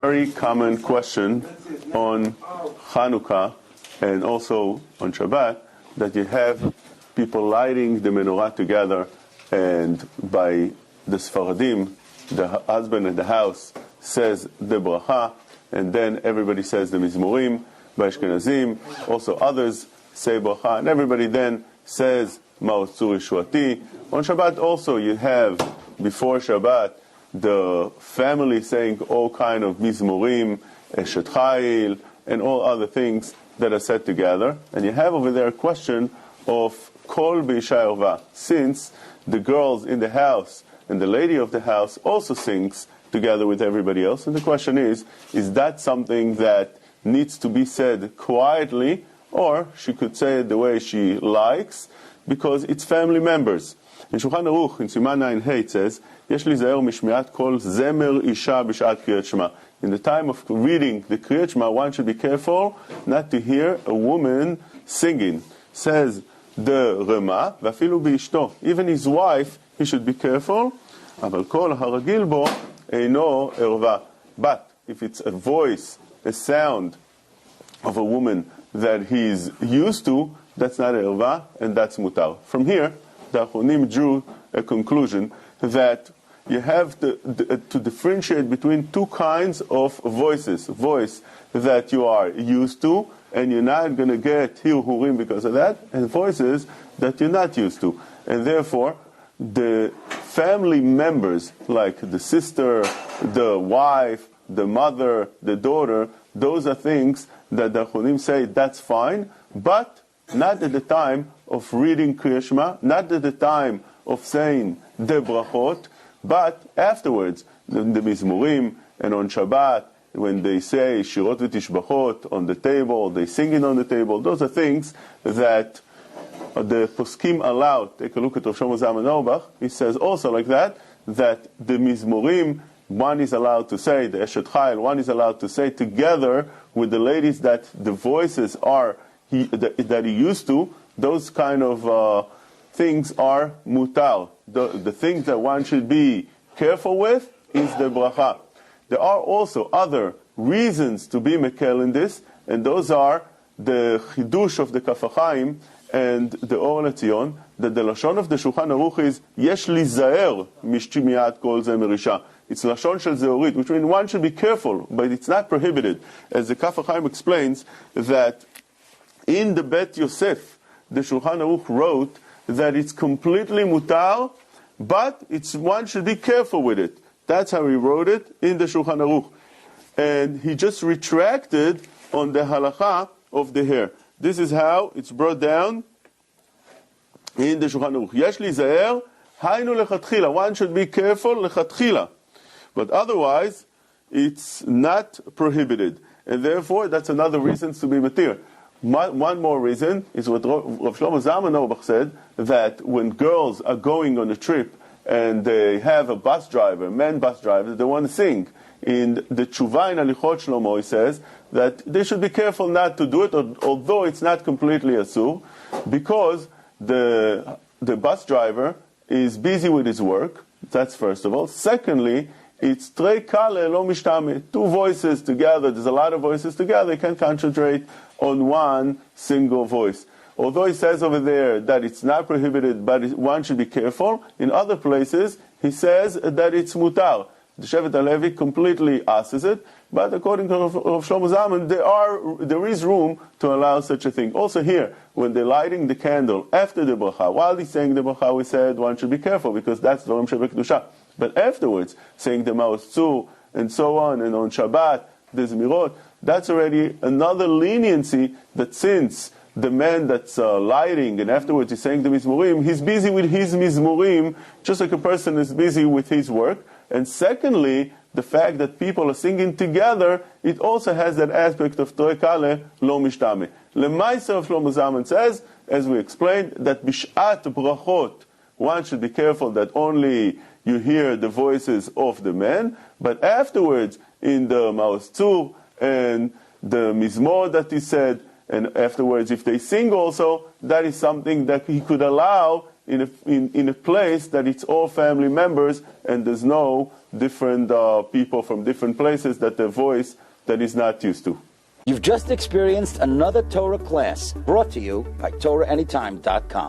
Very common question on Hanukkah and also on Shabbat, that you have people lighting the menorah together, and by the Sfaradim, the husband in the house says the bracha, and then everybody says the mizmorim. By Ashkenazim, also others say bracha, and everybody then says Ma'oz Tzur Yeshuati. On Shabbat also you have, before Shabbat, the family saying all kind of mizmorim, Eshet Chayil, and all other things that are said together. And you have over there a question of Kol B'Isha Erva, since the girls in the house and the lady of the house also sings together with everybody else. And the question is that something that needs to be said quietly, or she could say it the way she likes, because it's family members? In Shulchan Aruch, in Siman Ayin Hey, it says, Yesh lizaher mishmiat kol zemer isha b'shat kriyat shema. In the time of reading the kriyat shema, one should be careful not to hear a woman singing. Says the Rema, v'afilu b'ishto, even his wife, he should be careful. Aval kol haragil bo eino erva. But if it's a voice, a sound of a woman that he's used to, that's not erva, and that's mutar. From here, the Achronim drew a conclusion that you have to differentiate between two kinds of voices. Voice that you are used to, and you're not going to get hirhurim because of that, and voices that you're not used to. And therefore, the family members, like the sister, the wife, the mother, the daughter, those are things that the Achronim say that's fine, but not at the time of reading Kriyat Shema, not at the time of saying the brachot, but afterwards, the mizmorim, and on Shabbat, when they say shirot v'tishbachot on the table, they sing it on the table. Those are things that the poskim allow. Take a look at Rav Shlomo Zalman Auerbach. He says also like that the mizmorim, one is allowed to say, the Eshet Chayil, one is allowed to say together with the ladies that the voices are that he used to. Those kind of things are mutar. The things that one should be careful with is the bracha. There are also other reasons to be mekel in this, and those are the chidush of the Kaf HaChaim and the Or LeTzion, that the lashon of the Shulchan Aruch is yesh lizaher mishmiat kol zemer isha. It's lashon shel zeorit, which means one should be careful, but it's not prohibited. As the Kaf HaChaim explains, that in the Bet Yosef, the Shulchan Aruch wrote that it's completely mutar, but one should be careful with it. That's how he wrote it in the Shulchan Aruch. And he just retracted on the halacha of the hair. This is how it's brought down in the Shulchan Aruch. Yesh lizaher, haynu lechatchila. One should be careful lechatchila. But otherwise, it's not prohibited. And therefore, that's another reason to be matir. One more reason is what Rav Shlomo Zalman Auerbach said, that when girls are going on a trip and they have a bus driver, man bus driver, they want to sing. In the Tshuva in Alichot Shlomo, he says that they should be careful not to do it, although it's not completely asur, because the bus driver is busy with his work. That's first of all. Secondly, it's trei kale lo mishtame, two voices together. There's a lot of voices together. You can't concentrate on one single voice. Although he says over there that it's not prohibited, but one should be careful, in other places he says that it's mutar. The Shevet HaLevi completely asks it, but according to Rav Shlomo Zalman, there is room to allow such a thing. Also here, when they're lighting the candle after the bracha, while he's saying the bracha, we said one should be careful, because that's Dvarim Shebekdusha. But afterwards, saying the Ma'oz Tzur, and so on, and on Shabbat, the Zmirot, that's already another leniency, that since the man that's lighting and afterwards he's saying the mizmorim, he's busy with his mizmorim, just like a person is busy with his work. And secondly, the fact that people are singing together, it also has that aspect of trei kale lo mishtame. Lemaisa of Shlomo Zalman says, as we explained, that bishat brachot, one should be careful that only you hear the voices of the men, but afterwards, in the Ma'oz Tzur and the mizmor that he said, and afterwards if they sing also, that is something that he could allow in a place that it's all family members and there's no different people from different places that their voice that is not used to. You've just experienced another Torah class brought to you by TorahAnytime.com.